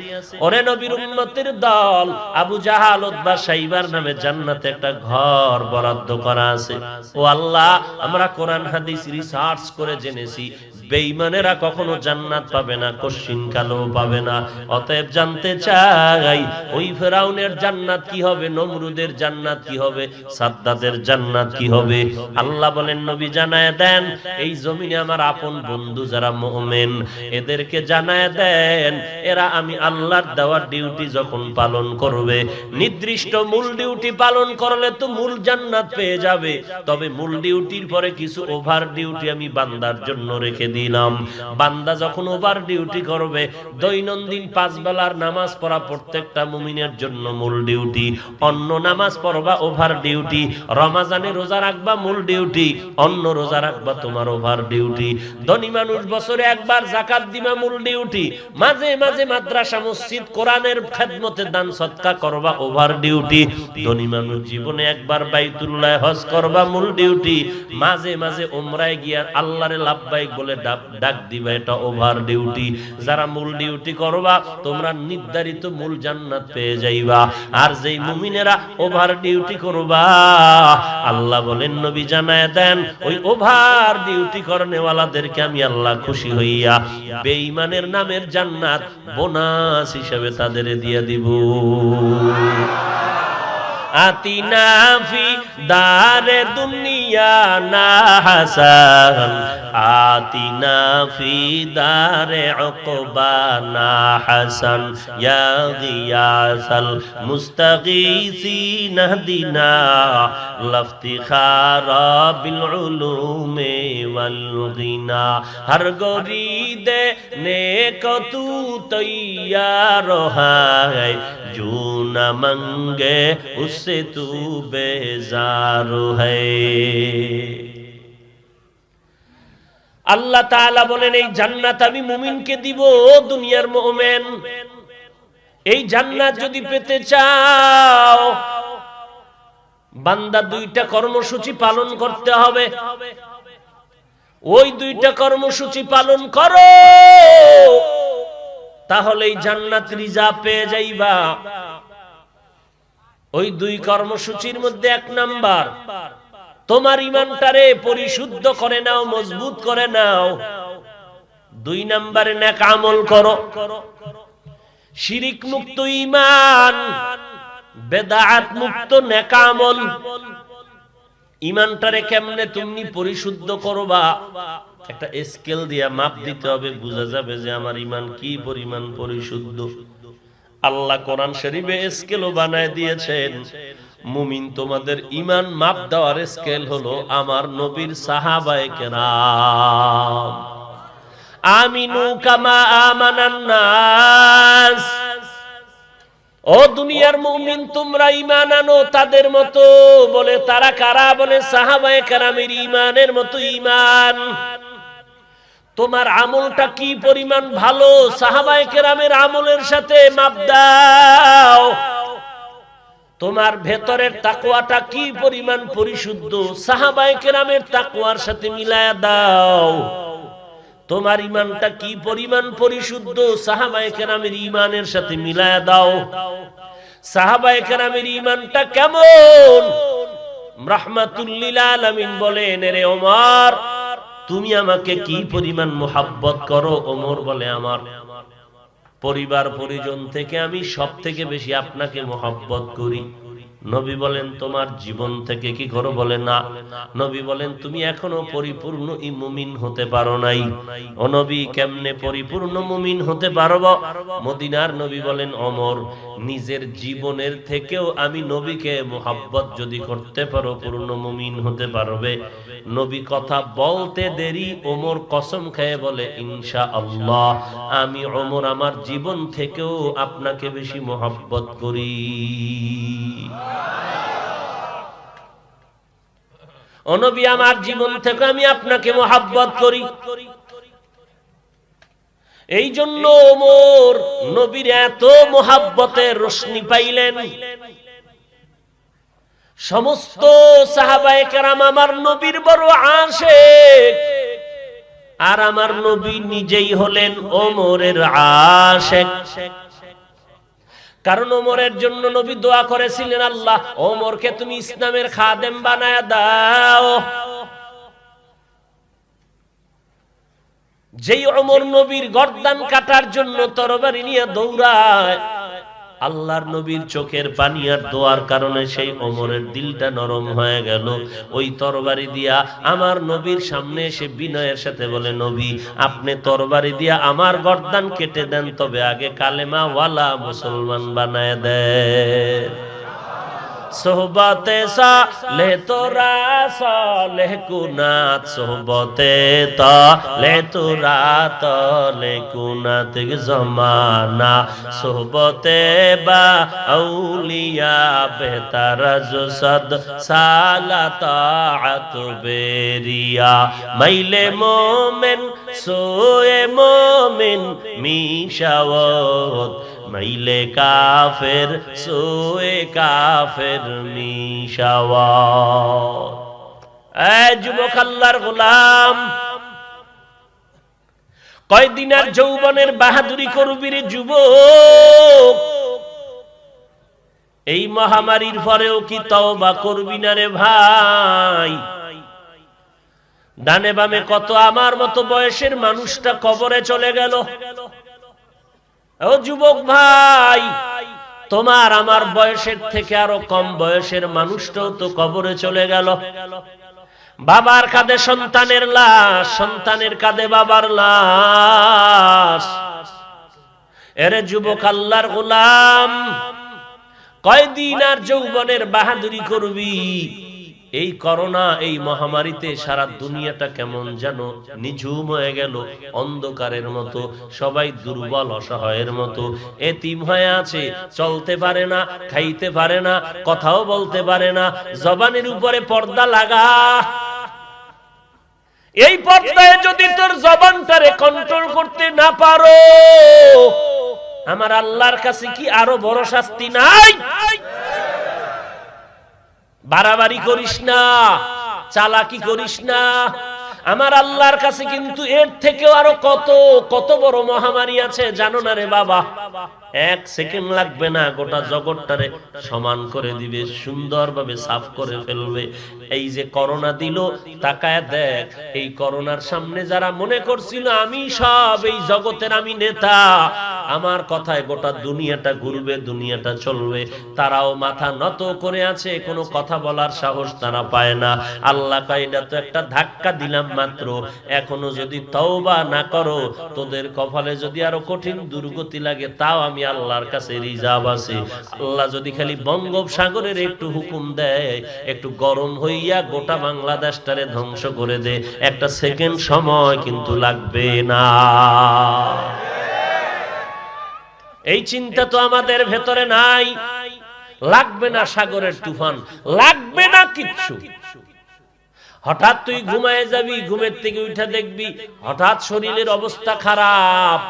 ওরে নবীর উম্মতের দল, আবু জাহাল, উতবা, শাইবার নামে জান্নাতে একটা ঘর বরাদ্দ করা আছে। ও আল্লাহ, আমরা কোরআন হাদিস রিসার্চ করে জেনেছি বেঈমানেরা কখনো জান্নাত পাবে না, কশিন কালো পাবে না। অতএব জানতে চাই ওই ফেরাউনের জান্নাত কি হবে, নমরুদের জান্নাত কি হবে, সাদ্দাদের জান্নাত কি হবে। আল্লাহ বলেন, নবী জানায় দেন, এই জমিনে আমার আপন বন্ধু যারা মুমিন, এদেরকে জানায় দেন, এরা আমি আল্লাহর দেওয়া ডিউটি যখন পালন করবে, নির্দিষ্ট মূল ডিউটি পালন করলে তো মূল জান্নাত পেয়ে যাবে। তবে মূল ডিউটির পরে কিছু ওভার ডিউটি আমি বান্দার জন্য রেখে দিলাম। বান্দা যখন ওভার ডিউটি করবে, দৈনন্দিন 5 বেলার নামাজ পড়া প্রত্যেকটা মুমিনের জন্য মূল ডিউটি, অন্য নামাজ পড়বা ওভার ডিউটি, রমাজানে রোজা রাখবা মূল ডিউটি, অন্য রোজা রাখবা তোমার ওভার ডিউটি। ধনী মানুষ বছরে একবার যাকাত দিবা মূল ডিউটি, মাঝে মাঝে মাদ্রাসা মসজিদ কোরআনের খেদমতে দান সদকা করবা ওভার ডিউটি। ধনী মানুষ জীবনে একবার বাইতুল্লাহ হজ করবা মূল ডিউটি, মাঝে মাঝে উমরায় গিয়া আল্লাহরে লাব্বাইক বলে ডাক দিবা, এটা ওভার ডিউটি। যারা মূল ডিউটি করবা তোমরা নির্ধারিত মূল জান্নাত পেয়ে যাইবা। আর যেই মুমিনেরা ওভার ডিউটি করবা, আল্লাহ বলেন নবী জানায় দেন ওই ওভার ডিউটি করনেওয়ালাদেরকে আমি আল্লাহ খুশি হইয়া বেঈমানের নামের জান্নাত বোনাস হিসেবে তাদের দিয়ে দিব। আতিনা ফি দারে দুনিয়া না হাসান, আতিনা ফি দারে উকবা না হাসান, ইয়া গিয়াসাল মুস্তাগীসিন দিনা লাফতিখারা বিল উলুমে ওয়াল গিনা। হর গরিদে নেকতু তৈয়ার হয়, जो न मंगे उससे तू बेजार है। আল্লাহ তাআলা বলেন এই জান্নাত আমি মুমিনকে দিব। দুনিয়ার মুমিন এই জান্নাত যদি পেতে চাও, বান্দা দুইটা কর্মসূচি পালন করতে হবে। ওই দুইটা কর্মসূচি পালন করো, তাহলেই জান্নাত রিজার্ভ পেয়ে যাইবা। ওই দুই কর্মসূচির মধ্যে এক নাম্বার, তোমার ঈমানটারে পরিশুদ্ধ করে নাও, মজবুত করে নাও। দুই নাম্বারে নেক আমল করো। শিরিক মুক্ত ঈমান, বেদাত মুক্ত নেক আমল। ঈমানটারে কেমনে তুমি পরিশুদ্ধ করবা, একটা স্কেল দিয়া মাপ দিতে হবে, বোঝা যাবে যে আমার ঈমান কি পরিমাণ পরিশুদ্ধ। আল্লাহ কোরআন শরীফে স্কেলও বানায় দিয়েছেন। মুমিন তোমাদের ঈমান মাপ দেওয়ার স্কেল হলো আমার নবীর সাহাবায়ে কেরাম। আমিনু কামা আমানান নাস, ও দুনিয়ার মুমিন তোমরা ঈমান আনো তাদের মতো। বলে তারা কারা? বলে সাহাবায়ে কেরামের ঈমানের মতো ঈমান। তোমার আমলটা কি পরিমাণ ভালো, সাহাবায়ে কেরামের আমলের সাথে মাপ দাও। তোমার ভেতরের তাকওয়াটা কি পরিমাণ পরিশুদ্ধ, সাহাবায়ে কেরামের তাকওয়ার সাথে মিলায়া দাও। তোমার ঈমানটা কি পরিমাণ পরিশুদ্ধ, সাহাবায়ে কেরামের ঈমানের সাথে মিলায়া দাও। সাহাবায়ে কেরামের ঈমানটা কেমন? রাহমাতুল লিল আলামিন বলেন, রে ওমর তুমি আমাকে কি পরিমাণ মুহাব্বত করো? ওমর বলে আমার পরিবার পরিজন থেকে আমি সব থেকে বেশি আপনাকে মুহাব্বত করি। নবী বলেন তোমার জীবন থেকে কি করো? বলে না। নবী বলেন তুমি এখনো পরিপূর্ণ মুমিন হতে পারো নাই। ও নবী কেমনে পরিপূর্ণ মুমিন হতে পারবো? মদিনার নবী বলেন ওমর নিজের জীবনের থেকেও আমি নবীকে মুহাব্বত যদি করতে পারো পূর্ণ মুমিন হতে পারবে। নবী কথা বলতে দেরি ওমর কসম খেয়ে বলে ইনশাআল্লাহ আমি ওমর আমার জীবন থেকেও আপনাকে বেশি মুহাব্বত করি। ও নবী আমার জীবন থেকে আমি আপনাকে মুহাব্বত করি। এই জন্য ওমর নবীর এত মুহাব্বতের রোশনি পাইলেন। সমস্ত সাহাবায়ে কেরাম আমার নবীর বড় আশিক, আর আমার নবী নিজেই হলেন ওমরের আশিক। কারণ ওমরের জন্য নবী দোয়া করেছিলেন, আল্লাহ ওমরকে তুমি ইসলামের খাদেম বানায়া দাও। যেই ওমর নবীর গর্দান কাটার জন্য তরবারি নিয়ে দৌড়ায়, আল্লাহর নবীর চোখের পানি আর দোয়ার কারণে সেই ওমরের দিলটা নরম হয়ে গেল। ওই তরবারি দিয়া আমার নবীর সামনে এসে বিনয়ের সাথে বলে, নবী আপনি তরবারি দিয়া আমার গর্দান কেটে দেন, তবে আগে কালেমা ওয়ালা মুসলমান বানায় দেন। সোহবতে সালে তোরা সালেহ কুনাত, সোহবতে তালে তোরা তালে কুনাত জমানা, সোহবতে বা আউলিয়া বেহতার জসদ সালাত বেরিয়া, মাইলে মোমেন সোয়ে মোমিন মিশাওত, মাইলে কাফের সোয়ে কাফের মিশাওয়াত। এ যুবক আল্লাহর গোলাম, কয়দিন আর যৌবনের বাহাদুরি করবি রে যুবক? এই মহামারীর পরেও কি তওবা করবি না রে ভাই? ডানে বামে কত আমার মতো বয়সের মানুষটা কবরে চলে গেল। ও যুবক ভাই, তোমার আমার বয়সের থেকে আরো কম বয়সের মানুষটাও তো কবরে চলে গেল। বাবার কাঁধে সন্তানের লাশ, সন্তানের কাঁধে বাবার লাশ। এরে যুবক আল্লাহর গোলাম, কয়দিন আর যৌবনের বাহাদুরি করবি? এই করোনা, এই মহামারীতে সারা দুনিয়াটা কেমন যেন নিঝুম হয়ে গেল, অন্ধকারের মতো। সবাই দুর্বল অসহায়ের মতো এতিম হয়ে আছে, চলতে পারে না, খাইতে পারে না, কথাও বলতে পারে না। জবানের উপরে পর্দা লাগা। এই পর্দায় যদি তোর জবানটারে কন্ট্রোল করতে না পারো, আমার আল্লাহর কাছে কি আরো বড় শাস্তি নাই? বাড়াবাড়ি করিস না, চালাকি করিস না। আমার আল্লাহর কাছে কিন্তু এর থেকেও আরো কত কত বড় মহামারী আছে, জানো না রে বাবা? এক সেকেন্ড লাগবে না, গোটা জগৎটারে সমান করে দিবে, সুন্দরভাবে সাফ করে ফেলবে। এই যে করোনা দিল, তাকায় দেখ, এই করোনার সামনে যারা মনে করছিল আমি সব, এই জগতের আমি নেতা, আমার কথায় গোটা দুনিয়াটা ঘুরবে, দুনিয়াটা চলবে, তারাও মাথা নত করে আছে, কোনো কথা বলার সাহস তারা পায় না। আল্লাহ কয়টা তো একটা ধাক্কা দিলাম মাত্র, এখনো যদি তওবা না করো, তোদের কপালে যদি আরো কঠিন দুর্গতি লাগে, তাও আমি আল্লাহর কাছে রিজার্ভ আছে। আল্লাহ যদি খালি বঙ্গোপসাগরের একটু হুকুম দেয়, একটু গরম হইয়া গোটা বাংলাদেশটারে ধ্বংস করে দে, একটা সেকেন্ড সময় কিন্তু লাগবে না। এই চিন্তা তো আমাদের ভেতরে নাই। লাগবে না সাগরের তুফান, লাগবে না কিচ্ছু। হঠাৎ তুই ঘুমায় যাবি, ঘুমের থেকে উঠে দেখবি হঠাৎ শরীরের অবস্থা খারাপ।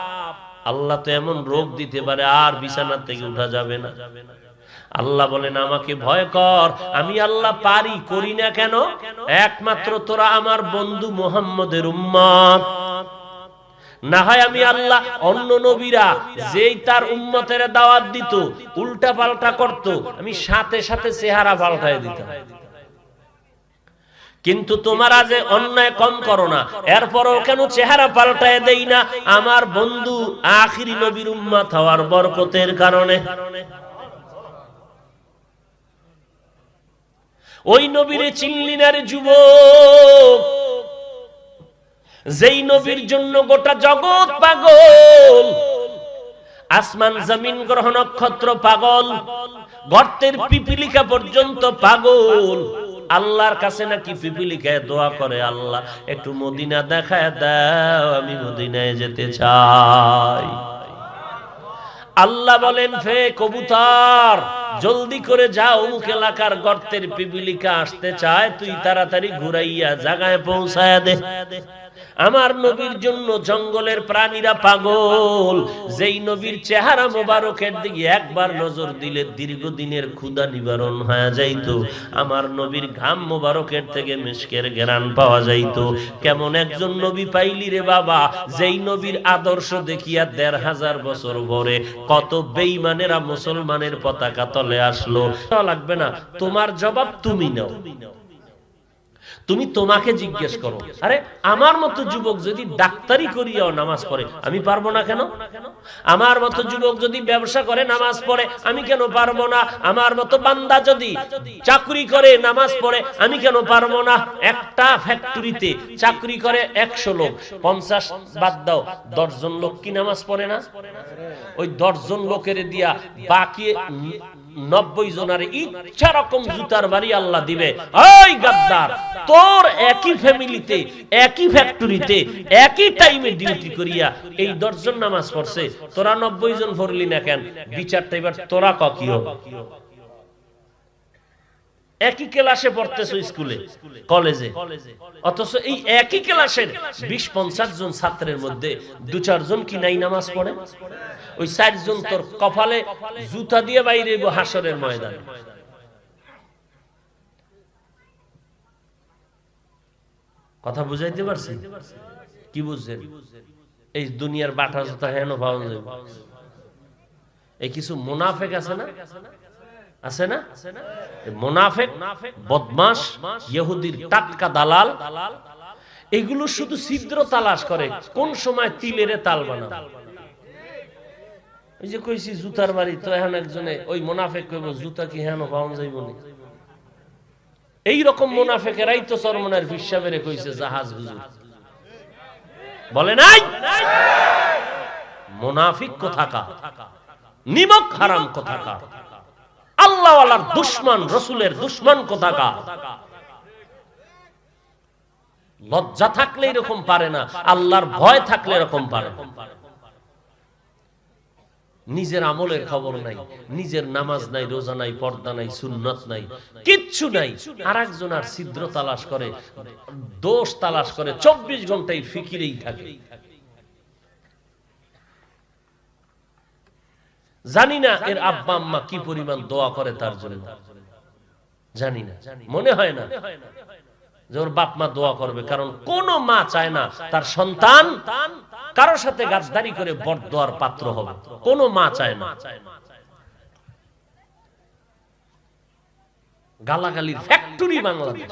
আল্লাহ তো এমন রোগ দিতে পারে, আর বিছানা থেকে উঠা যাবে না। আল্লাহ বলেন আমাকে ভয় কর, আমি আল্লাহ পারি, করি না কেন? একমাত্র তোরা আমার বন্ধু মুহাম্মদের উম্মত। না হয় আমি আল্লাহ অন্য নবীরা যেই তার উম্মতের দাওয়াত দিত, উল্টা পাল্টা করত, আমি সাথে সাথে চেহারা পাল্টায় দিতাম। কিন্তু তোমরা যে অন্যায় কম করো না, এরপরও কেন চেহারা পাল্টায় দেই না? আমার বন্ধু আখিরি নবীর উম্মত হওয়ার বরকতের কারণে। ওই নবীরে চিনলি না রে যুবক, যেই নবীর জন্য গোটা জগৎ পাগল, আসমান জমিন গ্রহ নক্ষত্র পাগল, গর্তের পিপিলিকা পর্যন্ত পাগল। আল্লাহর কাছে নাকি পিপিলিকায় দোয়া করে, আল্লাহ একটু মদিনা দেখায় দাও, আমি মদিনায় যেতে চাই। আল্লাহ বলেন ফে কবুতর, জলদি করে যাও, অমুক এলাকার গর্তের পিপিলিকা আসতে চায়, তুই তাড়াতাড়ি ঘুরাইয়া জায়গায় পৌঁছায় দে। আমার নবীর জন্য জঙ্গলের প্রাণীরা পাগল। যেই নবীর চেহারা মোবারকের দিকে একবার নজর দিলে দীর্ঘদিনের ক্ষুধা নিবারণ হয়ে যাইত। আমার নবীর ঘাম মোবারকের থেকে মিশকের ঘ্রাণ পাওয়া যাইত। কেমন একজন নবী পাইলি রে বাবা, যেই নবীর আদর্শ দেখিয়া ১৫০০ বছর পরে কত বেঈমানেরা মুসলমানের পতাকা তলে আসলো। লাগবে না, তোমার জবাব তুমি নাও। তুমি তোমাকে জিজ্ঞেস করো, আরে আমার মতো যুবক যদি ডাক্তারি করিয়াও নামাজ পড়ে, আমি পারবো না কেন? আমার মতো যুবক যদি ব্যবসা করে নামাজ পড়ে, আমি কেন পারবো না? আমার মতো বান্দা যদি চাকরি করে নামাজ পড়ে, আমি কেন পারবো না? একটা ফ্যাক্টরিতে চাকরি করে ১০০ লোক, ৫০ বাদ দাও, ১০ জন লোক কি নামাজ পড়ে না? ওই ১০ জন লোকের দিয়া বাকি ৯০ জনের ইচ্ছা রকম জুতার বাড়ি আল্লাহ দিবে। ওই গাদ্দার, তোর একই ফ্যামিলিতে, একই ফ্যাক্টরিতে, একই টাইমে ডিউটি করিয়া এই ১০ জন নামাজ পড়ছে, তোরা ৯০ জন পড়লি না কেন? বিচারটা এবার তোরা কি হবে? একই ক্লাসে পড়তেছো, স্কুলে কলেজে, অথচ এই একই ক্লাসের ২০-৫০ জন ছাত্রের মধ্যে ২-৪ জন কি নাই নামাজ পড়ে? ওই ৪ জন তোর কপালে জুতা দিয়ে বাইরে হাসরের ময়দানে। কথা বুঝাইতে পারছি? কি বুঝছেন? এই দুনিয়ার বাটা জুতা হেন পাওয়া যাবে। এই কিছু মুনাফেক আছে না, আছে না? মুনাফেক, বদমাশ, ইহুদির টাটকা দালাল, এগুলো শুধু ছিদ্র তালাশ করে কোন সময় তিলের তাল বানাবে। এই যে কইছি জুতার বাড়ি, তো এখন একজনে ওই মুনাফেক কইব জুতা কি হেন পাওয়া যাইব না। এইরকম মুনাফেকেরাই তো চরমনার ফিসাবেরে কইছে জাহাজ হুজুর, বলে নাই? মুনাফিক কোথাকার, নিমক হারাম কোথাকার, আল্লাহওয়ালার দুশমন, রাসূলের দুশমন কোথাকার। লজ্জা থাকলে এরকম পারে না, আল্লাহর ভয় থাকলে এরকম পারে। নিজের আমলের খবর নাই, নিজের নামাজ নাই, রোজা নাই, পর্দা নাই, সুন্নত নাই, কিচ্ছু নাই। আরেকজন আর ছিদ্র তালাশ করে, দোষ তালাশ করে, 24 ঘন্টায় ফিকিরেই থাকে। জানি না এর আব্বা আম্মা কি পরিমাণ দোয়া করে তার জন্য, জানি না, মনে হয় না যে ওর বাপ মা দোয়া করবে। কারণ কোন মা চায় না তার সন্তান কারোর সাথে গাদ্দারি করে বরদোয়ার পাত্র হবে, কোন মা চায় না। গালাগালির ফ্যাক্টরি বাংলাদেশ।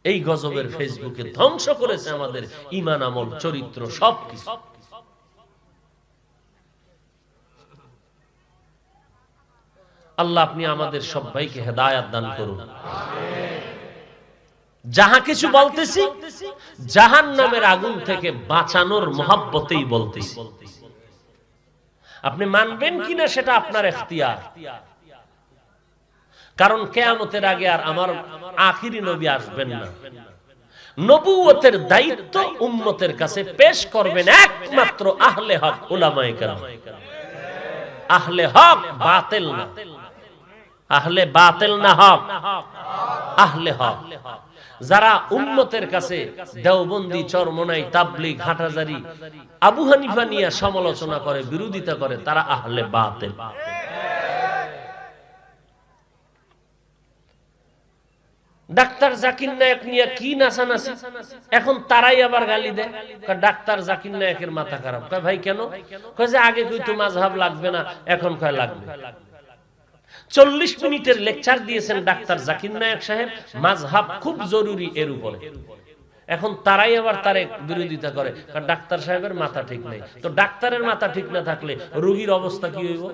এই গজবের ফেসবুকে ধ্বংস করেছে আমাদের ঈমান, আমল, চরিত্র, সবকিছু। আল্লাহ আপনি আমাদের সবাইকে হেদায়েত দান করুন। যাহা কিছু বলতেছি জাহান্নামের আগুন থেকে বাঁচানোর মহব্বতেই বলতেছি। আপনি মানবেন কিনা সেটা আপনার ইখতিয়ার। কারণ কিয়ামতের আগে আর আমার আখিরি নবী আসবেন না। নবুয়তের দায়িত্ব উম্মতের কাছে পেশ করবেন একমাত্র আহলে হক, উলামায়ে কেরাম। আহলে হক বাতিল না, আহলে বাতিল না, হক, আহলে হক। যারা উম্মতের কাছে দেওবন্দি, চরমনাই, তাবলীগ, হাটাজারি, আবু হানিফা নিয়ে সমালোচনা করে, বিরোধিতা করে, তারা আহলে বাতিল। ডাক্তার জাকির নায়েক নিয়ে কি নাচানাচি, এখন তারাই আবার গালি দেয়। ডাক্তার জাকির নায়েকের মাথা খারাপ। কয় ভাই কেন? কয় যে আগে কইতো মাযহাব লাগবে না, এখন কয় লাগবে। 40 মিনিটের লেকচার দিয়েছেন ডাক্তার জাকির নায়েক সাহেব, মাযহাব খুব জরুরি এর উপরে। এখন তারাই আবার তারে বিরোধিতা করে, কারণ ডাক্তার সাহেবের মাথা ঠিক নেই। তো ডাক্তারের মাথা ঠিক না থাকলে রোগীর অবস্থা কি হইব?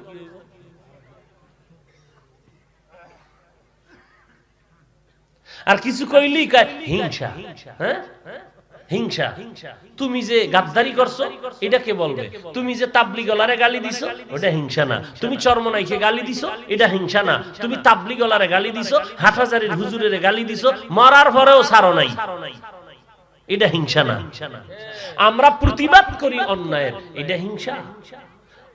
আর কিছু কইলেই কয় হিংসা। হ্যাঁ, হিংসা। তুমি যে গাদ্দারি করছো এটা কে বলবে? তুমি যে তাবলীগওয়ালারে গালি দিছো ওটা হিংসা না? তুমি চরমনাইকে গালি দিছো এটা হিংসা না? তুমি তাবলীগওয়ালারে গালি দিছো, হাটহাজারির হুজুরের গালি দিছো, মরার পরেও ছাড়ো নাই, এটা হিংসা না? আমরা প্রতিবাদ করি অন্যায়ের, এটা হিংসা?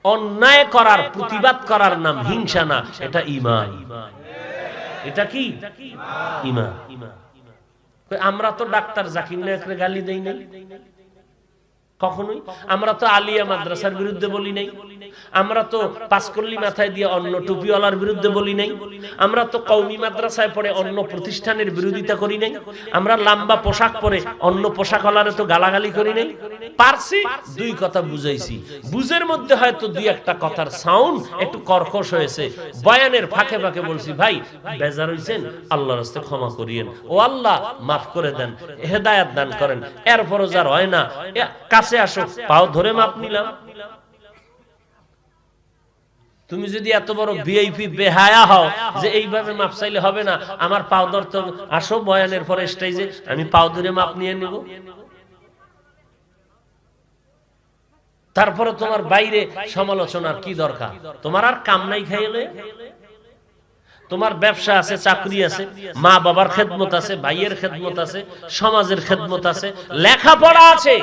অন্যায় করার প্রতিবাদ করার নাম হিংসা না, এটা ঈমান। এটা কি ঈমান? আমরা তো ডাক্তার জাকির নায়েকের গালি দেই নাই কখনোই। আমরা তো আলিয়া মাদ্রাসার বিরুদ্ধে বলি নাই। আমরা তো পাঁচকল্লি মাথায় দিয়ে অন্য টুপিওয়ালার বিরুদ্ধে বলি নাই। আমরা তো কওমি মাদ্রাসায় পড়ে অন্য প্রতিষ্ঠানের বিরোধিতা করি নাই। আমরা লম্বা পোশাক পরে অন্য পোশাকওয়ালারে তো গালাগালি করি নাই। পারছি, দুই কথা বুঝাইছি। বুঝের মধ্যে হয়তো দুই একটা কথার সাউন্ড একটু কর্কশ হয়েছে, বয়ানের ফাঁকে ফাঁকে বলছি ভাই বেজার হইছেন, আল্লাহর রাস্তায় ক্ষমা করিয়েন, ও আল্লাহ মাফ করে দেন, হেদায়েত দান করেন। এরপরও যার হয় না কাছে আসো, পাও ধরে মাপ নিলাম। তুমি যদি এত বড় ভিআইপি বেহায়া হও যে এইভাবে মাপ চাইলে হবে না, আমার পাও ধরতে আসো বয়ানের পরে স্টেজে, আমি পাও ধরে মাপ নিয়ে নিব। তারপরে তোমার বাইরে সমালোচনার কি দরকার? তোমার আর কাম নাই খাইলে? তোমার ব্যবসা আছে, চাকরি আছে, মা বাবার খেদমত আছে, ভাইয়ের খেদমত আছে, সমাজের খেদমত আছে, লেখাপড়া আছে,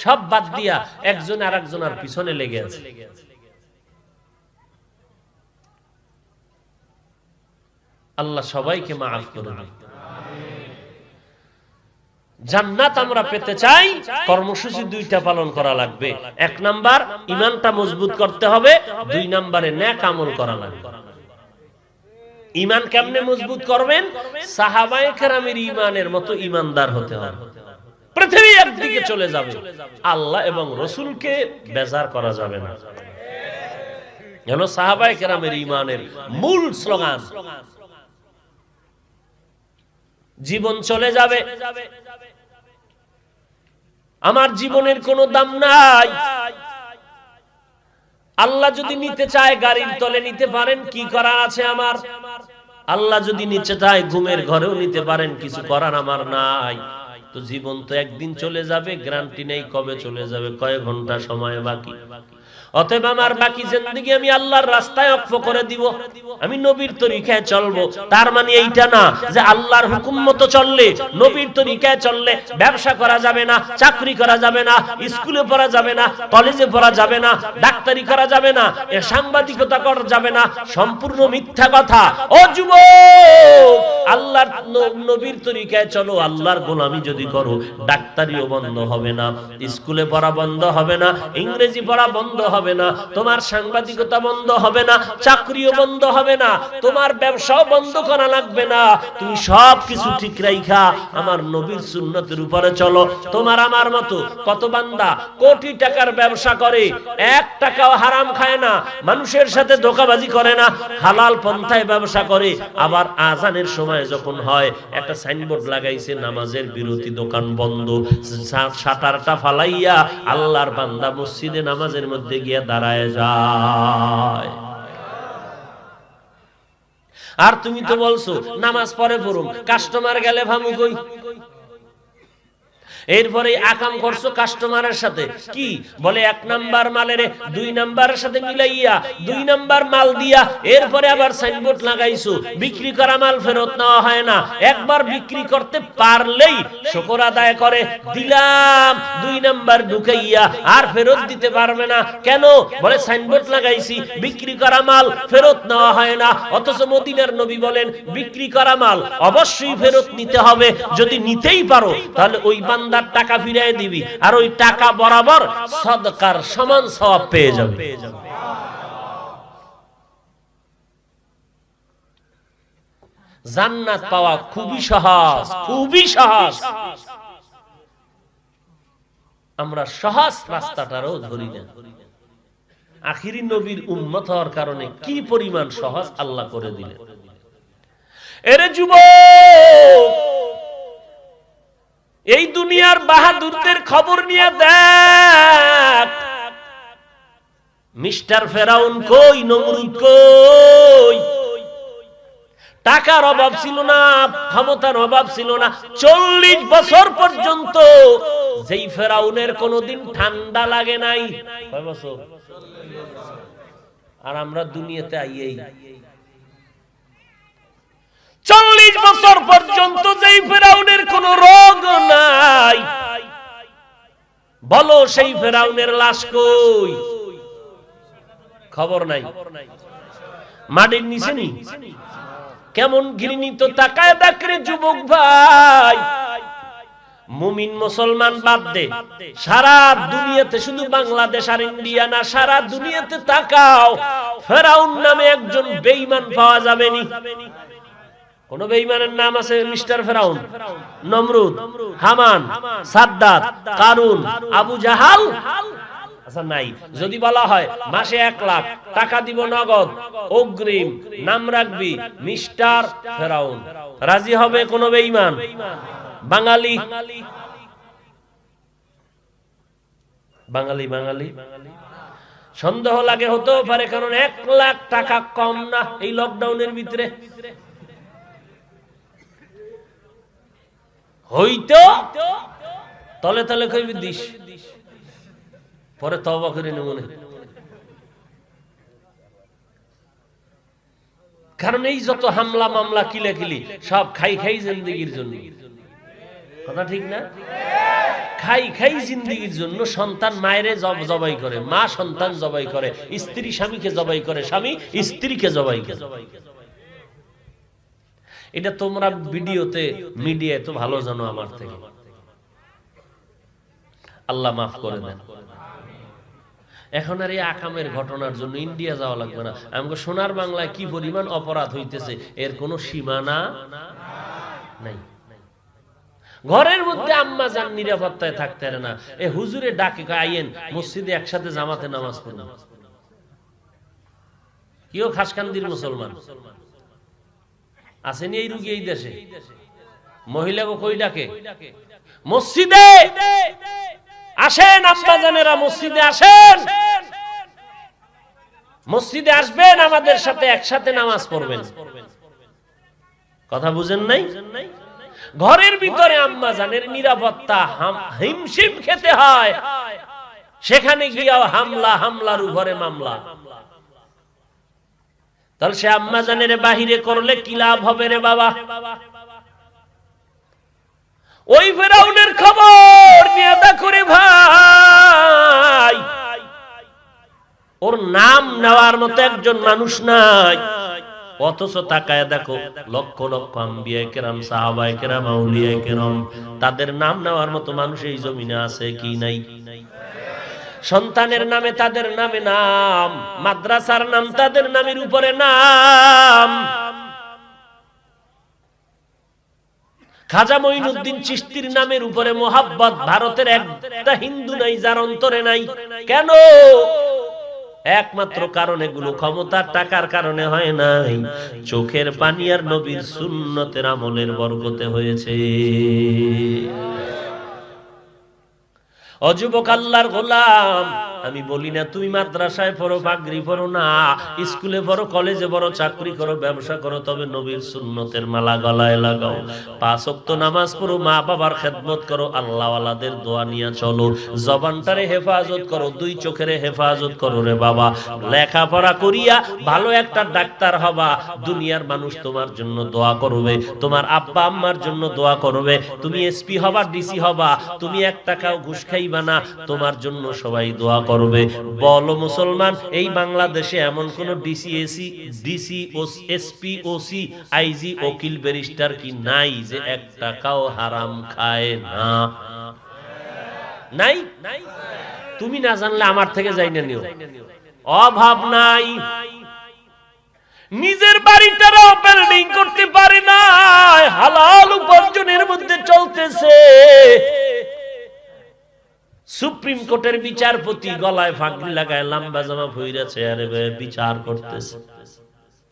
সব বাদ দিয়া একজন আর একজনের পিছনে লেগে আছে। আল্লাহ সবাইকে মাফ করুন। জান্নাত আমরা পেতে চাই, কর্মসূচি দুইটা পালন করা লাগবে। 1 নাম্বার ঈমানটা মজবুত করতে হবে, 2 নম্বরে নেক আমল করা লাগবে। ঈমান কেমনে মজবুত করবেন? সাহাবায়ে কেরামের ঈমানের মতো ঈমানদার হতে হবে। পৃথিবী একদিকে চলে যাবে, আল্লাহ এবং রসুলকে বেজার করা যাবে না। হলো সাহাবায়ে কেরামের ঈমানের মূল স্লোগান। জীবন চলে যাবে, আমার জীবনের কোনো দাম নাই। আল্লাহ যদি নিতে চায় গাড়ির তলে নিতে পারেন, কি করার আছে আমার? আল্লাহ যদি নিতে চায় ঘুমের ঘরেও নিতে পারেন, কিছু করার আমার নাই। তো জীবন তো একদিন চলে যাবে, গ্যারান্টি নেই কবে চলে যাবে, কয়েক ঘন্টা সময় বাকি। অতএব আমার বাকি জিন্দেগি আমি আল্লাহর রাস্তায় ওয়াকফ করে দিব, আমি নবীর তরিকায় চলবো। তার মানে এইটা না যে আল্লাহর হুকুম মতো চললে, নবীর তরিকায় চললে ব্যবসা করা যাবে না, চাকরি করা যাবে না, স্কুলে পড়া যাবে না, কলেজে পড়া যাবে না, ডাক্তারি করা যাবে না, সাংবাদিকতা করা যাবে না। সম্পূর্ণ মিথ্যা কথা। ও যুবক, আল্লাহর নবীর তরিকায় চলো, আল্লাহর গোলামি যদি করো, ডাক্তারিও বন্ধ হবে না, স্কুলে পড়া বন্ধ হবে না, ইংরেজি পড়া বন্ধ হবে না, তোমার সাংবাদিকতা বন্ধ হবে না, চাকরিও বন্ধ হবে না, তোমার ব্যবসাও বন্ধ করা লাগবে না। তুমি সব কিছু ঠিক রাইখা আমার নবীর সুন্নতের উপরে চলো। তোমার আমার মতো কত বান্দা কোটি টাকার ব্যবসা করে, 1 টাকাও হারাম খায় না, মানুষের সাথে ধোঁকাবাজি করে না, হালাল পন্থায় ব্যবসা করে। আবার আজানের সময় যখন হয়, একটা সাইনবোর্ড লাগাইছে নামাজের বিরতি, দোকান বন্ধ, শাটারটা ফালাইয়া আল্লাহর বান্দা মসজিদে নামাজের মধ্যে গিয়ে দাঁড়ায় যায়। আর তুমি তো বলছো নামাজ পরে পড়ুম, কাস্টমার গেলে ভামু কই? এরপরে আকাম করছো কাস্টমারের সাথে, কি বলে 1 নাম্বার মালের 2 নাম্বারের সাথে মিলাইয়া 2 নাম্বার মাল দিয়া এরপরে আবার সাইনবোর্ড লাগাইছো, বিক্রি করা মাল ফেরত নেওয়া হয় না। একবার বিক্রি করতে পারলেই শুকর আদায় করে, দিলাম 2 নাম্বার ঢুকাইয়া, আর ফেরত দিতে পারবে না। কেন? বলে সাইনবোর্ড লাগাইছি, বিক্রি করা মাল ফেরত নেওয়া হয় না। অথচ মদিনার নবী বলেন বিক্রি করা মাল অবশ্যই ফেরত নিতে হবে, যদি নিতেই পারো তাহলে ওই বান্দার টাকা ফিরিয়ে দিবি, আর ওই টাকা বরাবর সদকার সমান সওয়াব পেয়ে যাবে। জান্নাত পাওয়া খুবই সহজ, খুবই সহজ। আমরা সহজ রাস্তাটারও ধরি না। আখিরি নবীর উম্মত হওয়ার কারণে কি পরিমাণ সহজ আল্লাহ করে দিলেন। এরে যুবক, এই দুনিয়ার বাহাদুরদের খবর নিয়ে দেখ। মিস্টার ফেরাউন কই, নমরুদ কই? টাকার অভাব ছিল না, ক্ষমতার অভাব ছিল না। 40 বছর পর্যন্ত যেই ফেরাউনের কোনোদিন ঠান্ডা লাগে নাই। কয় বছর? আর আমরা দুনিয়াতে আইয়েই 40 বছর পর্যন্ত যেই ফেরাউনের কোন রোগ নাই। বলো সেই ফেরাউনের লাশ কই? খবর নাই। মাটির নিচে নেই। কেমন ঘৃণিত তাকায় দেখরে যুবক ভাই। মুমিন মুসলমান বাদ দে, সারা দুনিয়াতে, শুধু বাংলাদেশ আর ইন্ডিয়া না, সারা দুনিয়াতে তাকাও, ফেরাউন নামে একজন বেঈমান পাওয়া যাবে নি? কোন বেঈমানের নাম আছে মিস্টার ফেরাউন? নমরুদ, হামান, সাদ্দাত, কারুন, আবু জাহাল? আচ্ছা নাই। যদি বলা হয় মাসে 1 লাখ টাকা দিব নগদ, অগ্রিম, নাম রাখবি মিস্টার ফেরাউন, রাজি হবে কোন বেঈমান? বাঙালি বাঙালি বাঙালি সন্দেহ লাগে, হতেও পারে, কারণ 1 লাখ টাকা কম না এই লকডাউনের ভিতরে। হইতো তলে তলে কইবি দিস, পরে তওবা করে নে মনে। কারণ এই যত হামলা মামলা কিলাকিলি সব খাই খাই জিন্দেগির জন্য। কথা ঠিক না? খাই খাই জিন্দেগির জন্য। সন্তান মায়েরে জবাই করে, মা সন্তান জবাই করে, স্ত্রী স্বামীকে জবাই করে, স্বামী স্ত্রীকে জবাই করে। এটা তোমরা ভিডিওতে, মিডিয়ায় তো ভালো জানো আমার থেকে। আল্লাহ মাফ করে দেন। এখন আর এই আকামের ঘটনার জন্য ইন্ডিয়া যাওয়া লাগবে না। আমাকে সোনার বাংলায় কি পরিমাণ অপরাধ হইতেছে এর কোনো সীমানা নাই। ঘরের মধ্যে আম্মা জান নিরাপত্তায় থাকতে পারে না, এ হুজুরে ডাকে আইয়েন মসজিদে একসাথে জামাতে নামাজ পড়ব। কেউ খাসকান্দির মুসলমান আসেনি এই রুগী এই দেশে? মহিলাকে কই ডাকে মসজিদে, আসেন আম্মা জানেরা মসজিদে আসেন, মসজিদে আসবেন, আমাদের সাথে একসাথে নামাজ পড়বেন। কথা বুঝেন নাই? ঘরের ভিতরে আম্মা জানের নিরাপত্তা হিমশিম খেতে হয়, সেখানে গিয়েও হামলার উপরে মামলা। তাহলে সে আম্মা জানের বাহিরে করলে কি লাভ হবে রে বাবা? ওই ফেরাউনের খবর নিয়ে দেখো রে ভাই, ওর নাম নেওয়ার মতো একজন মানুষ নাই, অথচ তাকায় দেখো লক্ষ লক্ষ আম্বিয়া কেরাম, সাহাবায়ে কেরাম, আউলিয়া কেরাম, তাদের নাম নেওয়ার মতো মানুষ এই জমিনে আছে কি নাই? সন্তানের নামে তাদের নামে নাম, মাদ্রাসার নাম তাদের নামের উপরে নাম। খাজা মঈনুদ্দিন চিশতির নামের উপরে মোহাব্বত, ভারতের একটা হিন্দু নাই যার অন্তরে নাই। কেন? একমাত্র কারণ এগুলো ক্ষমতার টাকার কারণে হয় নাই, চোখের পানি আর নবীর সুন্নতের আমলের বরকতে হয়েছে। অযুবক আল্লাহর গোলাম, আমি বলি না তুমি মাদ্রাসায় পড়ো, পাগড়ি পড়ো না, স্কুলে পড়ো, কলেজে পড়ো, চাকরি করো, ব্যবসা করো, তবে নবীর সুন্নতের মালা গলায় লাগাও, 5 ওয়াক্ত নামাজ পড়ো, মা বাবার খেদমত করো, আল্লাহওয়ালাদের দোয়া নিয়ে চলো, জবানটারে হেফাজত করো, 2 চোখের হেফাজত করো রে বাবা। লেখাপড়া করিয়া ভালো একটা ডাক্তার হবা, দুনিয়ার মানুষ তোমার জন্য দোয়া করবে, তোমার আব্বা আম্মার জন্য দোয়া করবে, তুমি এসপি হবা, ডিসি হবা, তুমি 1 টাকাও ঘুষ খাইবা না, তোমার জন্য সবাই দোয়া করবে। বলো মুসলমান, এই বাংলাদেশে এমন কোন ডিসি এসপি ওসি আইজি উকিল ব্যারিস্টার কি নাই যে 1 টাকাও হারাম খায় না? নাই? তুমি না জানলে আমার থেকে যাইনা নিও, অভাব নাই। নিজের বাড়িটারও বিল্ডিং করতে পারে না, হালাল উপার্জনের মধ্যে চলতেছে। সুপ্রিম কোর্টের বিচারপতি গলায় ফাঁকড়ি লাগায় লম্বা জামা পইরা চেয়ারে বিচার করতেছে।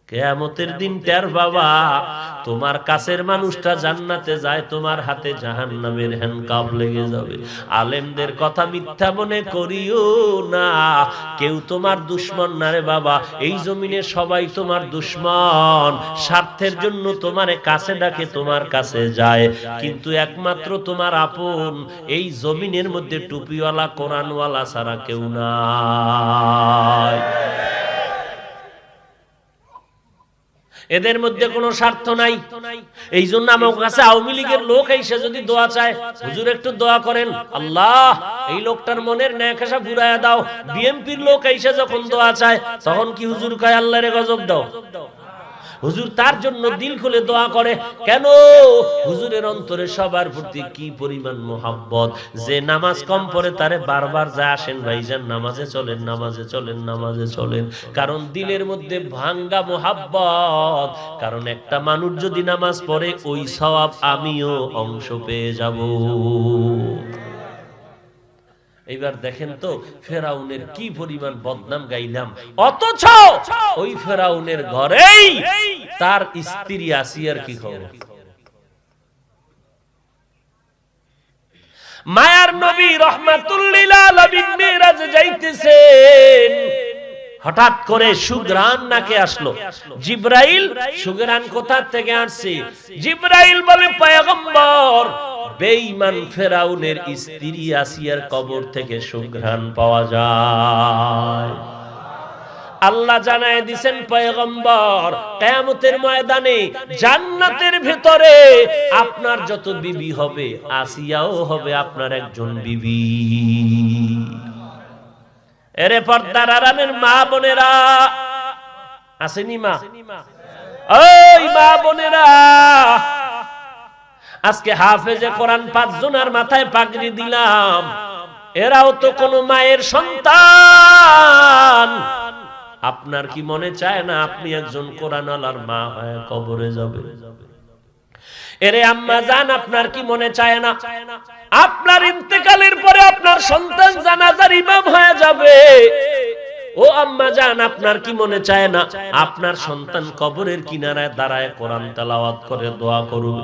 কিয়ামতের দিন টের বাবা, তোমার কাছের মানুষটা জান্নাতে যায়, তোমার হাতে জাহান্নামের হ্যান্ডকাফ লেগে যাবে। আলেমদের কথা মিথ্যা মনে করিও না, কেউ তোমার দুশমন না রে বাবা, এই জমিনে সবাই তোমার দুশমন। স্বার্থের জন্য তোমারে কাছে ডাকে, তোমার কাছে যায়, কিন্তু একমাত্র তোমার আপন এই জমিনের মধ্যে টুপিওয়ালা কোরআনওয়ালা ছাড়া কেউ নাই। এদের মধ্যে কোনো স্বার্থ নাই। এই জন্য আমার কাছে আওয়ামী লীগের লোক এসে যদি দোয়া চায়, হুজুর একটু দোয়া করেন, আল্লাহ এই লোকটার মনের ন্যাকাশা ঘুরাইয়া দাও। বিএনপির লোক এসে যখন দোয়া চায়, তখন কি হুজুর কয় আল্লাহরে গজব দাও? হুজুর তার জন্য দিল খুলে দোয়া করে। কেন? হুজুরের অন্তরে সবার প্রতি কি পরিমাণ মোহাব্বত, যে নামাজ কম পড়ে তারে বারবার যায়, আসেন ভাইজান নামাজে চলেন, নামাজে চলেন, নামাজে চলেন। কারণ দিলের মধ্যে ভাঙ্গা মোহাব্বত। কারণ একটা মানুষ যদি নামাজ পড়ে, ওই সওয়াব আমিও অংশ পেয়ে যাব। এবার দেখেন তো ফেরাউনের কি পরিমাণ বদনাম গাইলাম, অথচ ওই ফেরাউনের ঘরেই তার স্ত্রী আসিয়ার কি খবর। মায়ার নবী রাহমাতুল লিল আলামিন মিরাজে যাইতেছেন, হঠাৎ করে সুগ্রাণ নাকে আসলো। জিবরাইল, সুগ্রাণ কোথা থেকে আসছে? জিবরাইল বলে পয়গম্বর, বেঈমান ফেরাউনের স্ত্রী আসিয়ার কবর থেকে সুঘ্রাণ পাওয়া যায়। আল্লাহ জানায় দিবেন পয়গম্বর, কিয়ামতের ময়দানে জান্নাতের ভিতরে আপনার যত বিবি হবে, আসিয়াও হবে আপনার একজন বিবি। এরে পর্দার আড়ালের মা বোনেরা, আসেনি মা? ওই মা বোনেরা, আজকে হাফেজে কোরআন 5 জনের মাথায় পাগড়ি দিলাম, এরাও তো কোন মায়ের সন্তান। আপনার কি মনে চায় না আপনি একজন কোরআনওয়ালার মা হয়ে কবরে যাবেন? এরে আম্মা জান, আপনার কি মনে চায় না আপনার ইন্তেকালের পরে আপনার সন্তান জানাজার ইমাম হয়ে যাবে? ও আম্মা জান, আপনার কি মনে চায় না আপনার সন্তান কবরের কিনারায় দাঁড়ায় কোরআন তেলাওয়াত করে দোয়া করবে?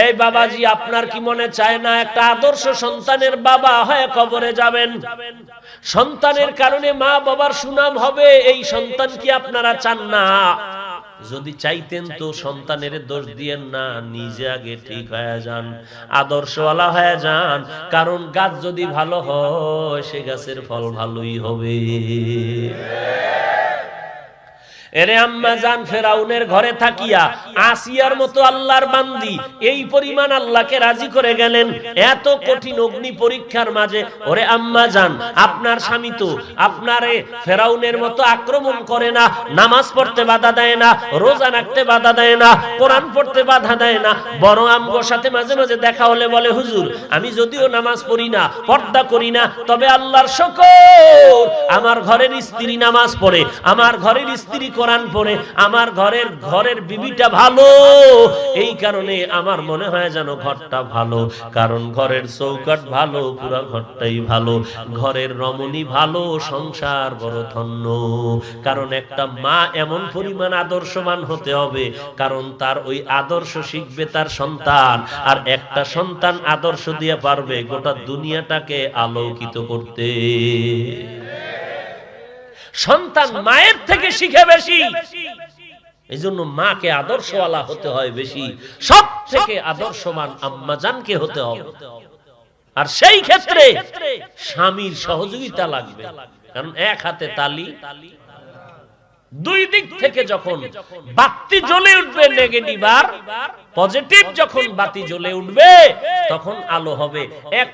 এই বাবাজি, আপনার কি মনে চায় না একটা আদর্শ সন্তানের বাবা হয়ে কবরে যাবেন? সন্তানের কারণে মা বাবার সুনাম হবে, এই সন্তান কি আপনারা চান না? যদি চাইতেন তো সন্তানের দোষ দিয়েন না, নিজে আগে ঠিক হয়ে যান, আদর্শওয়ালা হয়ে যান। কারণ গাছ যদি ভালো হয় সে গাছের ফল ভালোই হবে। এরে আম্মা জান, ফেরাউনের ঘরে থাকিয়া আসিয়ার মতো আল্লাহর বান্দি এই পরিমাণ আল্লাহকে রাজি করে গেলেন এত কঠিন অগ্নি পরীক্ষার মাঝে। ওরে আম্মা জান, আপনার স্বামী তো আপনারে ফেরাউনের মতো আক্রমণ করে না, নামাজ পড়তে বাধা দেয় না, রোজা রাখতে বাধা দেয় না, কোরআন পড়তে বাধা দেয় না, বরং আমগোর সাথে মাঝে মাঝে দেখা হলে বলে, হুজুর আমি যদিও নামাজ পড়ি না, পর্দা করি না, তবে আল্লাহর শুকর আমার ঘরের স্ত্রী নামাজ পড়ে, আমার ঘরের স্ত্রী কোরআন পড়ে, আমার ঘরের বিবিটা ভালো। এই কারণে আমার মনে হয় যেন ঘরটা ভালো, কারণ ঘরের চৌকাট ভালো, পুরো ঘরটাই ভালো, ঘরের রমণী ভালো, সংসার বড় ধন্য। কারণ একটা মা এমন পরিমাণ আদর্শবান হতে হবে, কারণ তার ওই আদর্শ শিখবে তার সন্তান, আর একটা সন্তান আদর্শ দিয়ে পারবে গোটা দুনিয়াটাকে আলোকিত করতে। সন্তান মায়ের থেকে শিখে বেশি, এই জন্য মাকে আদর্শওয়ালা হতে হয় বেশি, সব থেকে আদর্শবান আম্মাজানকে হতে হবে। আর সেই ক্ষেত্রে স্বামীর সহযোগিতা লাগবে, কারণ এক হাতে তালি, দুই দিক থেকে যখন বাতি জ্বলে উঠবে নেগেটিভ আর পজিটিভ, যখন বাতি জ্বলে উঠবে তখন আলো হবে। এক